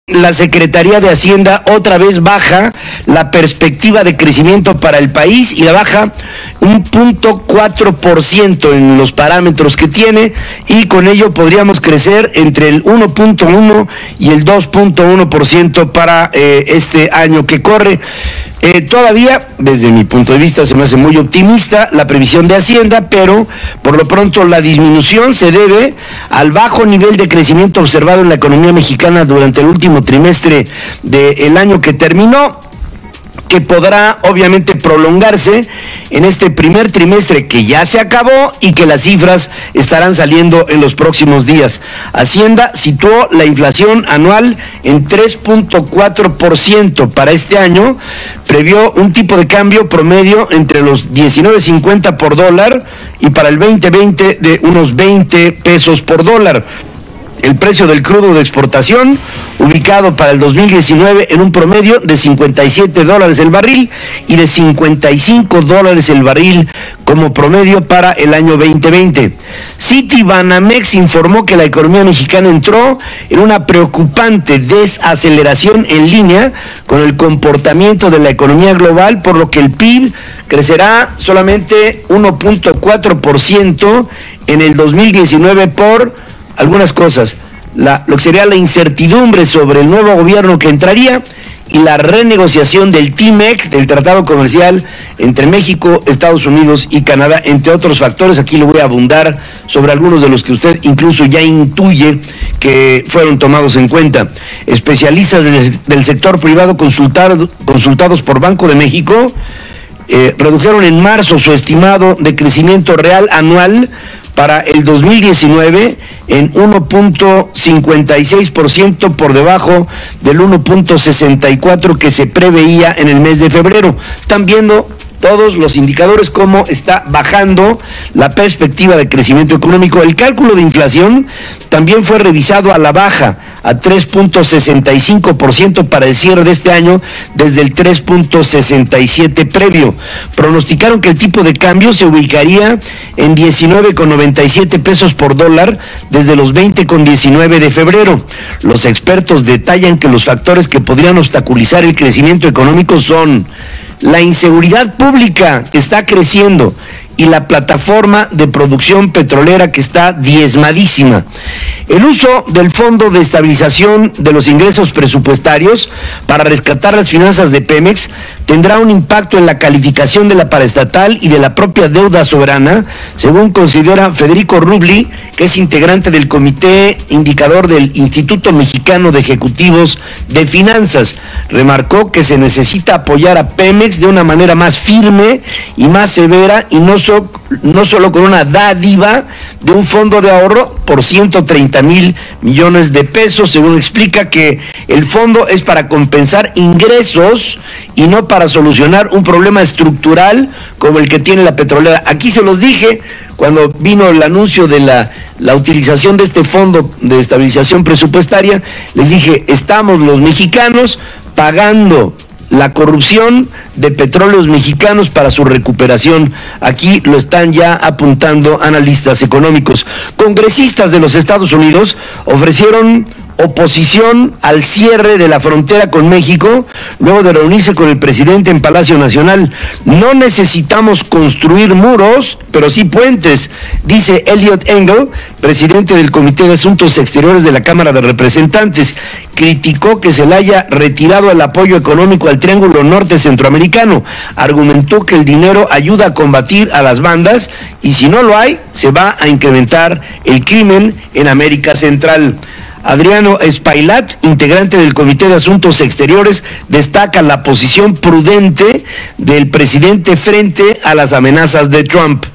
La Secretaría de Hacienda otra vez baja la perspectiva de crecimiento para el país y la baja un 0.4% en los parámetros que tiene, y con ello podríamos crecer entre el 1.1 y el 2.1% para este año que corre. Todavía, desde mi punto de vista, se me hace muy optimista la previsión de Hacienda, pero por lo pronto la disminución se debe al bajo nivel de crecimiento observado en la economía mexicana durante el último trimestre del año que terminó, que podrá obviamente prolongarse en este primer trimestre que ya se acabó y que las cifras estarán saliendo en los próximos días. Hacienda situó la inflación anual en 3.4% para este año, previó un tipo de cambio promedio entre los 19.50 por dólar y para el 2020 de unos 20 pesos por dólar. El precio del crudo de exportación, ubicado para el 2019 en un promedio de $57 el barril y de $55 el barril como promedio para el año 2020. Citibanamex informó que la economía mexicana entró en una preocupante desaceleración en línea con el comportamiento de la economía global, por lo que el PIB crecerá solamente 1.4% en el 2019 por algunas cosas, lo que sería la incertidumbre sobre el nuevo gobierno que entraría y la renegociación del TMEC, del Tratado Comercial entre México, Estados Unidos y Canadá, entre otros factores. Aquí le voy a abundar sobre algunos de los que usted incluso ya intuye que fueron tomados en cuenta. Especialistas del sector privado consultados por Banco de México redujeron en marzo su estimado de crecimiento real anual para el 2019 en 1.56% por debajo del 1.64% que se preveía en el mes de febrero. Están viendo todos los indicadores cómo está bajando la perspectiva de crecimiento económico. El cálculo de inflación también fue revisado a la baja a 3.65% para el cierre de este año, desde el 3.67% previo. Pronosticaron que el tipo de cambio se ubicaría en 19.97 pesos por dólar desde los 20.19 de febrero. Los expertos detallan que los factores que podrían obstaculizar el crecimiento económico son la inseguridad pública, que está creciendo, y la plataforma de producción petrolera, que está diezmadísima. El uso del Fondo de Estabilización de los Ingresos Presupuestarios para rescatar las finanzas de Pemex tendrá un impacto en la calificación de la paraestatal y de la propia deuda soberana, según considera Federico Rubli, que es integrante del Comité Indicador del Instituto Mexicano de Ejecutivos de Finanzas. Remarcó que se necesita apoyar a Pemex de una manera más firme y más severa, y no solo con una dádiva de un fondo de ahorro por 130,000 millones de pesos. Según explica, que el fondo es para compensar ingresos y no para solucionar un problema estructural como el que tiene la petrolera. Aquí se los dije cuando vino el anuncio de la utilización de este fondo de estabilización presupuestaria. Les dije, estamos los mexicanos pagando la corrupción de Petróleos Mexicanos para su recuperación. Aquí lo están ya apuntando analistas económicos. Congresistas de los Estados Unidos ofrecieron oposición al cierre de la frontera con México luego de reunirse con el presidente en Palacio Nacional. No necesitamos construir muros, pero sí puentes, dice Eliot Engel, presidente del Comité de Asuntos Exteriores de la Cámara de Representantes. Criticó que se le haya retirado el apoyo económico al Triángulo Norte Centroamericano. Argumentó que el dinero ayuda a combatir a las bandas y si no lo hay, se va a incrementar el crimen en América Central. Adriano Spailat, integrante del Comité de Asuntos Exteriores, destaca la posición prudente del presidente frente a las amenazas de Trump.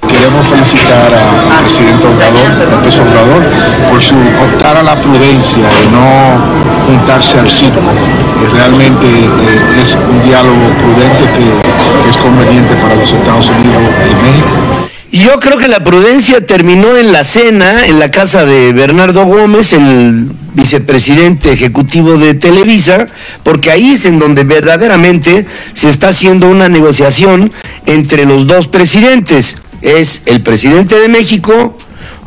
Queremos felicitar al presidente López Obrador, por su optar a la prudencia de no juntarse al circo. Realmente es un diálogo prudente que es conveniente para los Estados Unidos y México. Y yo creo que la prudencia terminó en la cena, en la casa de Bernardo Gómez, el vicepresidente ejecutivo de Televisa, porque ahí es en donde verdaderamente se está haciendo una negociación entre los dos presidentes. Es el presidente de México,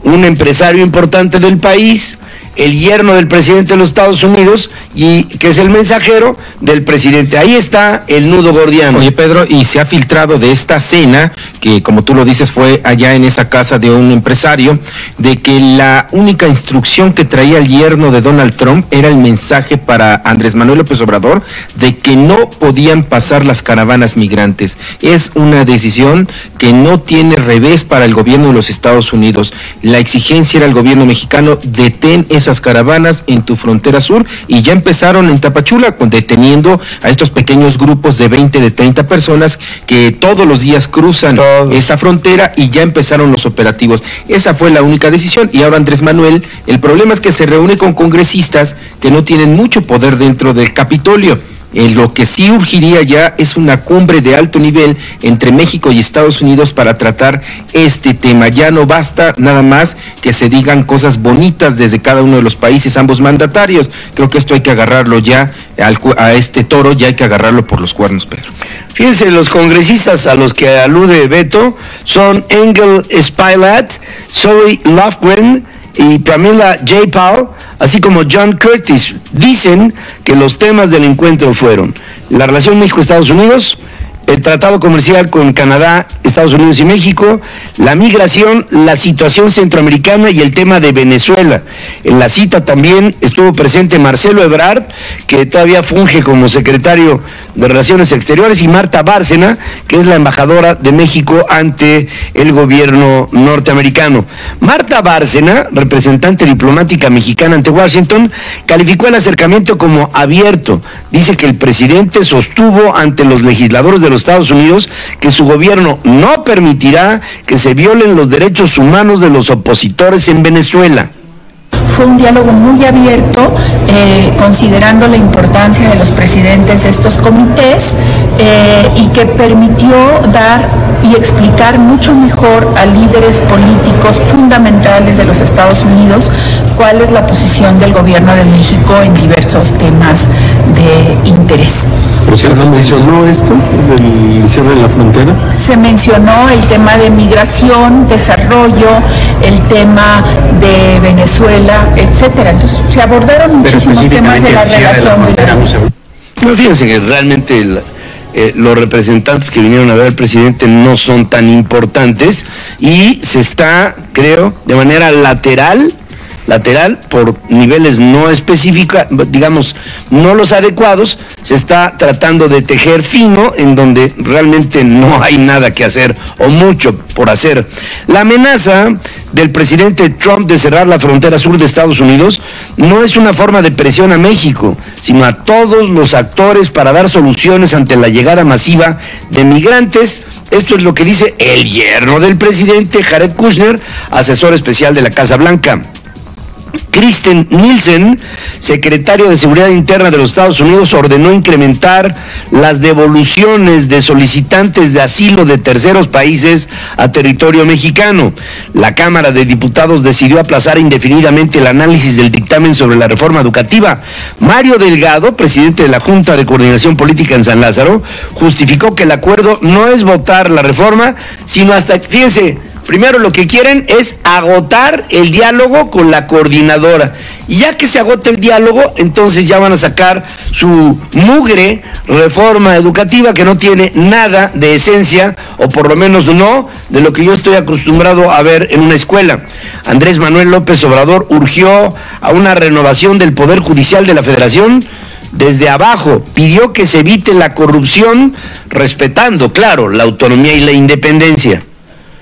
un empresario importante del país, el yerno del presidente de los Estados Unidos, y que es el mensajero del presidente. Ahí está el nudo gordiano. Oye, Pedro, y se ha filtrado de esta cena, que como tú lo dices fue allá en esa casa de un empresario, de que la única instrucción que traía el yerno de Donald Trump era el mensaje para Andrés Manuel López Obrador de que no podían pasar las caravanas migrantes. Es una decisión que no tiene revés para el gobierno de los Estados Unidos. La exigencia era al gobierno mexicano: detén esas caravanas en tu frontera sur, y ya empezaron en Tapachula, deteniendo a estos pequeños grupos de 20, de 30 personas que todos los días cruzan esa frontera, y ya empezaron los operativos. Esa fue la única decisión, y ahora Andrés Manuel, el problema es que se reúne con congresistas que no tienen mucho poder dentro del Capitolio. Lo que sí urgiría ya es una cumbre de alto nivel entre México y Estados Unidos para tratar este tema. Ya no basta nada más que se digan cosas bonitas desde cada uno de los países, ambos mandatarios. Creo que esto hay que agarrarlo ya, a este toro ya hay que agarrarlo por los cuernos, Pedro. Fíjense, los congresistas a los que alude Beto son Engel Spilett, Zoe Lofgren y Pramila Jayapal, así como John Curtis. Dicen que los temas del encuentro fueron la relación México-Estados Unidos, el tratado comercial con Canadá, Estados Unidos y México, la migración, la situación centroamericana y el tema de Venezuela. En la cita también estuvo presente Marcelo Ebrard, que todavía funge como secretario de Relaciones Exteriores, y Marta Bárcena, que es la embajadora de México ante el gobierno norteamericano. Marta Bárcena, representante diplomática mexicana ante Washington, calificó el acercamiento como abierto. Dice que el presidente sostuvo ante los legisladores de los Estados Unidos que su gobierno no permitirá que se violen los derechos humanos de los opositores en Venezuela. Fue un diálogo muy abierto, considerando la importancia de los presidentes de estos comités, y que permitió dar y explicar mucho mejor a líderes políticos fundamentales de los Estados Unidos cuál es la posición del gobierno de México en diversos temas de interés. ¿Pero se mencionó esto del cierre de la frontera? Se mencionó el tema de migración, desarrollo, el tema de Venezuela, etcétera. Entonces se abordaron muchísimos temas de la relación. No, fíjense que realmente los representantes que vinieron a ver al presidente no son tan importantes, y se está, creo, de manera lateral, por niveles no específicos, digamos, no los adecuados, se está tratando de tejer fino en donde realmente no hay nada que hacer o mucho por hacer. La amenaza del presidente Trump de cerrar la frontera sur de Estados Unidos no es una forma de presión a México, sino a todos los actores para dar soluciones ante la llegada masiva de migrantes. Esto es lo que dice el yerno del presidente, Jared Kushner, asesor especial de la Casa Blanca. Kristen Nielsen, secretario de Seguridad Interna de los Estados Unidos, ordenó incrementar las devoluciones de solicitantes de asilo de terceros países a territorio mexicano. La Cámara de Diputados decidió aplazar indefinidamente el análisis del dictamen sobre la reforma educativa. Mario Delgado, presidente de la Junta de Coordinación Política en San Lázaro, justificó que el acuerdo no es votar la reforma, sino hasta, fíjense, primero lo que quieren es agotar el diálogo con la coordinadora. Y ya que se agote el diálogo, entonces ya van a sacar su mugre reforma educativa que no tiene nada de esencia, o por lo menos no de lo que yo estoy acostumbrado a ver en una escuela. Andrés Manuel López Obrador urgió a una renovación del Poder Judicial de la Federación desde abajo. Pidió que se evite la corrupción, respetando, claro, la autonomía y la independencia.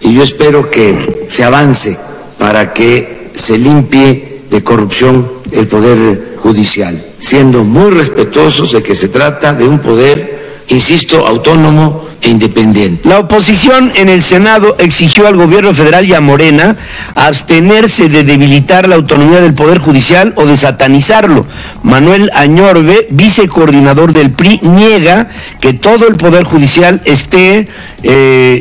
Y yo espero que se avance para que se limpie de corrupción el Poder Judicial, siendo muy respetuosos de que se trata de un poder, insisto, autónomo e independiente. La oposición en el Senado exigió al gobierno federal y a Morena abstenerse de debilitar la autonomía del Poder Judicial o de satanizarlo. Manuel Añorbe, vicecoordinador del PRI, niega que todo el Poder Judicial esté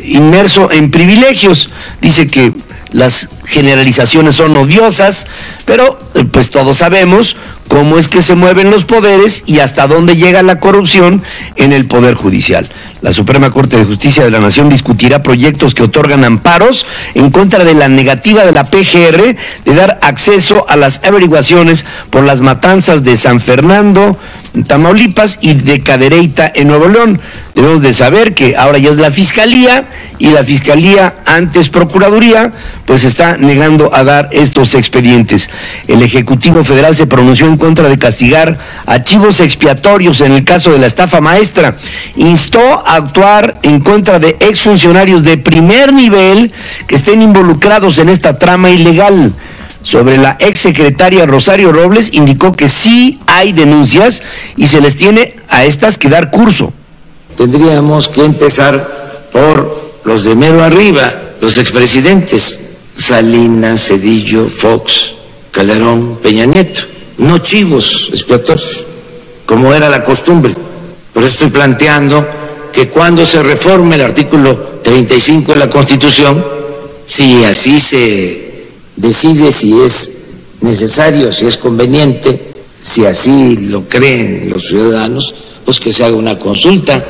inmerso en privilegios. Dice que las generalizaciones son odiosas, pero pues todos sabemos cómo es que se mueven los poderes y hasta dónde llega la corrupción en el Poder Judicial. La Suprema Corte de Justicia de la Nación discutirá proyectos que otorgan amparos en contra de la negativa de la PGR de dar acceso a las averiguaciones por las matanzas de San Fernando, en Tamaulipas, y de Cadereyta, en Nuevo León. Debemos de saber que ahora ya es la Fiscalía, y la Fiscalía, antes Procuraduría, pues está negando a dar estos expedientes. El Ejecutivo Federal se pronunció en contra de castigar archivos expiatorios en el caso de la estafa maestra. Instó a actuar en contra de exfuncionarios de primer nivel que estén involucrados en esta trama ilegal. Sobre la exsecretaria Rosario Robles, indicó que sí hay denuncias y se les tiene a estas que dar curso. Tendríamos que empezar por los de mero arriba, los expresidentes, Salinas, Zedillo, Fox, Calderón, Peña Nieto, no chivos expiatorios, como era la costumbre. Por eso estoy planteando que cuando se reforme el artículo 35 de la Constitución, si así se decide, si es necesario, si es conveniente, si así lo creen los ciudadanos, pues que se haga una consulta,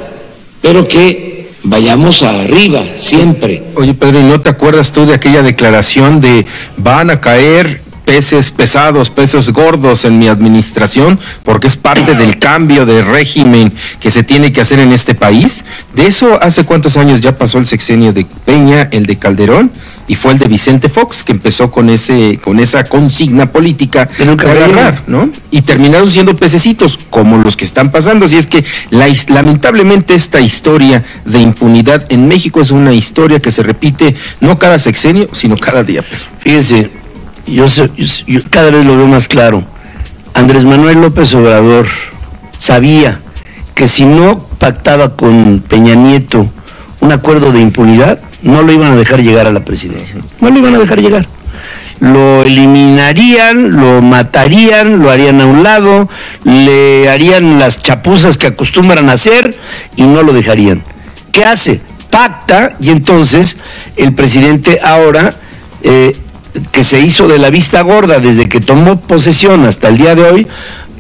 pero que vayamos arriba siempre. Oye, Pedro, ¿y no te acuerdas tú de aquella declaración de van a caer peces pesados, peces gordos en mi administración, porque es parte del cambio de régimen que se tiene que hacer en este país? De eso, ¿hace cuántos años ya pasó el sexenio de Peña, el de Calderón, y fue el de Vicente Fox, que empezó con esa consigna política de agarrar, ¿no? Y terminaron siendo pececitos, como los que están pasando. Así es que lamentablemente esta historia de impunidad en México es una historia que se repite no cada sexenio, sino cada día. Fíjense, yo cada vez lo veo más claro. Andrés Manuel López Obrador sabía que si no pactaba con Peña Nieto un acuerdo de impunidad, no lo iban a dejar llegar a la presidencia. No lo iban a dejar llegar. Lo eliminarían, lo matarían, lo harían a un lado, le harían las chapuzas que acostumbran a hacer y no lo dejarían. ¿Qué hace? Pacta, y entonces el presidente ahora, que se hizo de la vista gorda desde que tomó posesión hasta el día de hoy,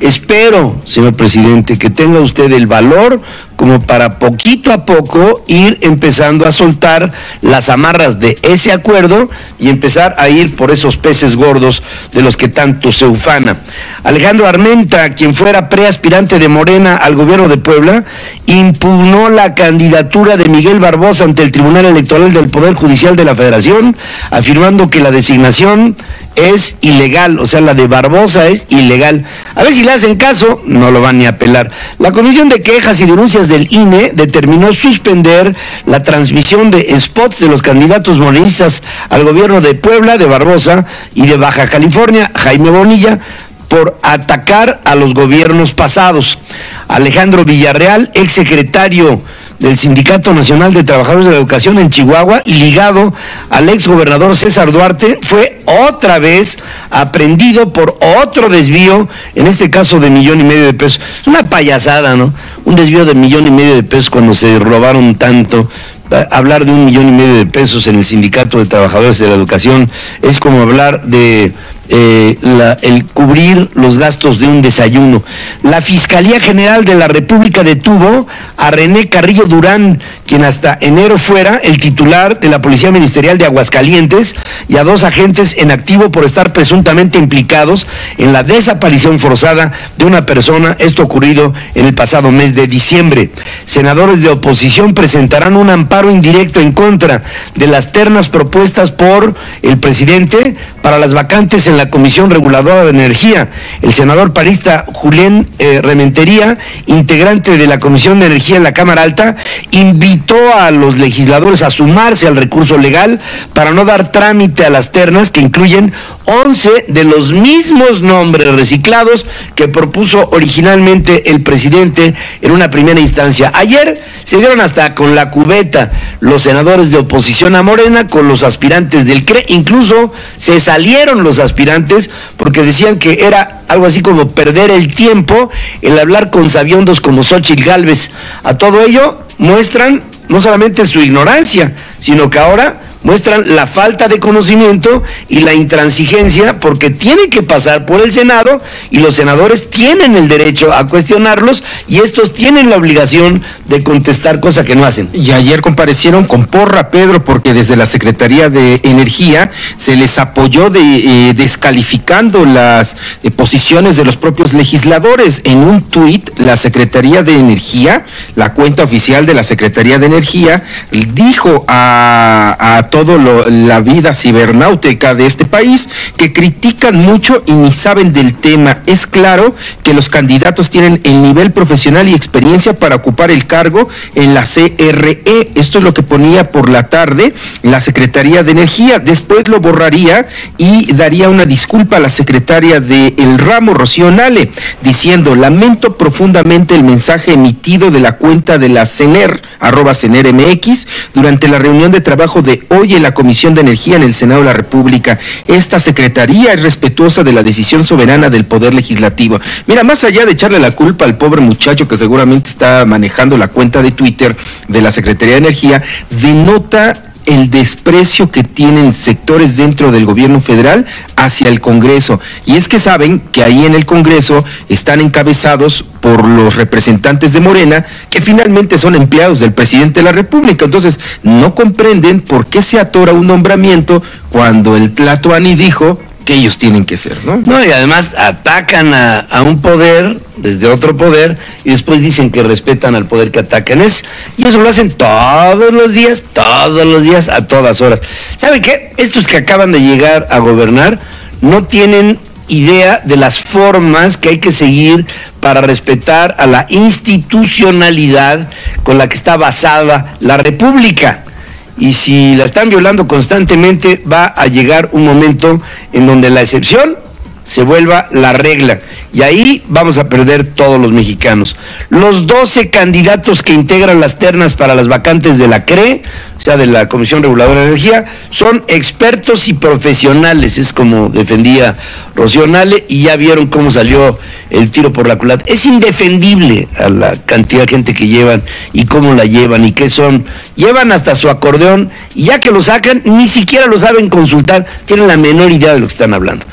espero, señor presidente, que tenga usted el valor como para poquito a poco ir empezando a soltar las amarras de ese acuerdo y empezar a ir por esos peces gordos de los que tanto se ufana. Alejandro Armenta, quien fuera preaspirante de Morena al gobierno de Puebla, impugnó la candidatura de Miguel Barbosa ante el Tribunal Electoral del Poder Judicial de la Federación, afirmando que la designación es ilegal, o sea, la de Barbosa es ilegal. A ver si le hacen caso, no lo van ni a apelar. La Comisión de Quejas y Denuncias del INE determinó suspender la transmisión de spots de los candidatos morenistas al gobierno de Puebla, de Barbosa, y de Baja California, Jaime Bonilla, por atacar a los gobiernos pasados. Alejandro Villarreal, exsecretario del Sindicato Nacional de Trabajadores de la Educación en Chihuahua y ligado al exgobernador César Duarte, fue otra vez aprehendido por otro desvío, en este caso de 1,5 millones de pesos. Es una payasada, ¿no? Un desvío de 1,5 millones de pesos cuando se robaron tanto. Hablar de 1,5 millones de pesos en el Sindicato de Trabajadores de la Educación es como hablar de el cubrir los gastos de un desayuno. La Fiscalía General de la República detuvo a René Carrillo Durán, quien hasta enero fuera el titular de la Policía Ministerial de Aguascalientes, y a 2 agentes en activo por estar presuntamente implicados en la desaparición forzada de una persona, esto ocurrido en el pasado mes de diciembre. Senadores de oposición presentarán un amparo indirecto en contra de las ternas propuestas por el presidente para las vacantes en la Comisión Reguladora de Energía. El senador panista Julián Rementería, integrante de la Comisión de Energía en la Cámara Alta, invitó a los legisladores a sumarse al recurso legal para no dar trámite a las ternas, que incluyen 11 de los mismos nombres reciclados que propuso originalmente el presidente en una primera instancia. Ayer se dieron hasta con la cubeta los senadores de oposición a Morena con los aspirantes del CRE, incluso se salieron los aspirantes porque decían que era algo así como perder el tiempo el hablar con sabiondos como Xóchitl Gálvez. A todo ello muestran no solamente su ignorancia, sino que ahora muestran la falta de conocimiento y la intransigencia, porque tienen que pasar por el Senado y los senadores tienen el derecho a cuestionarlos y estos tienen la obligación de contestar, cosa que no hacen. Y ayer comparecieron con porra, Pedro, porque desde la Secretaría de Energía se les apoyó descalificando las posiciones de los propios legisladores. En un tuit, la Secretaría de Energía, la cuenta oficial de la Secretaría de Energía, dijo a todo la vida cibernáutica de este país que critican mucho y ni saben del tema. Es claro que los candidatos tienen el nivel profesional y experiencia para ocupar el cargo en la CRE. Esto es lo que ponía por la tarde la Secretaría de Energía. Después lo borraría y daría una disculpa a la secretaria del ramo, Rocío Nale, diciendo: lamento profundamente el mensaje emitido de la cuenta de la CENER, @CENERMX, durante la reunión de trabajo de hoy en la Comisión de Energía en el Senado de la República. Esta secretaría es respetuosa de la decisión soberana del Poder Legislativo. Mira, más allá de echarle la culpa al pobre muchacho que seguramente está manejando la cuenta de Twitter de la Secretaría de Energía, denota el desprecio que tienen sectores dentro del gobierno federal hacia el Congreso. Y es que saben que ahí en el Congreso están encabezados por los representantes de Morena, que finalmente son empleados del presidente de la República. Entonces, no comprenden por qué se atora un nombramiento cuando el Tlatoani dijo que ellos tienen que ser, ¿no? No, y además atacan a un poder desde otro poder y después dicen que respetan al poder que atacan. Y eso lo hacen todos los días, a todas horas. ¿Sabe qué? Estos que acaban de llegar a gobernar no tienen idea de las formas que hay que seguir para respetar a la institucionalidad con la que está basada la República. Y si la están violando constantemente, va a llegar un momento en donde la excepción se vuelva la regla. Y ahí vamos a perder todos los mexicanos. Los 12 candidatos que integran las ternas para las vacantes de la CRE, o sea, de la Comisión Reguladora de Energía, son expertos y profesionales, es como defendía Rocío Nale, y ya vieron cómo salió el tiro por la culata. Es indefendible a la cantidad de gente que llevan y cómo la llevan y qué son. Llevan hasta su acordeón y ya que lo sacan, ni siquiera lo saben consultar, tienen la menor idea de lo que están hablando.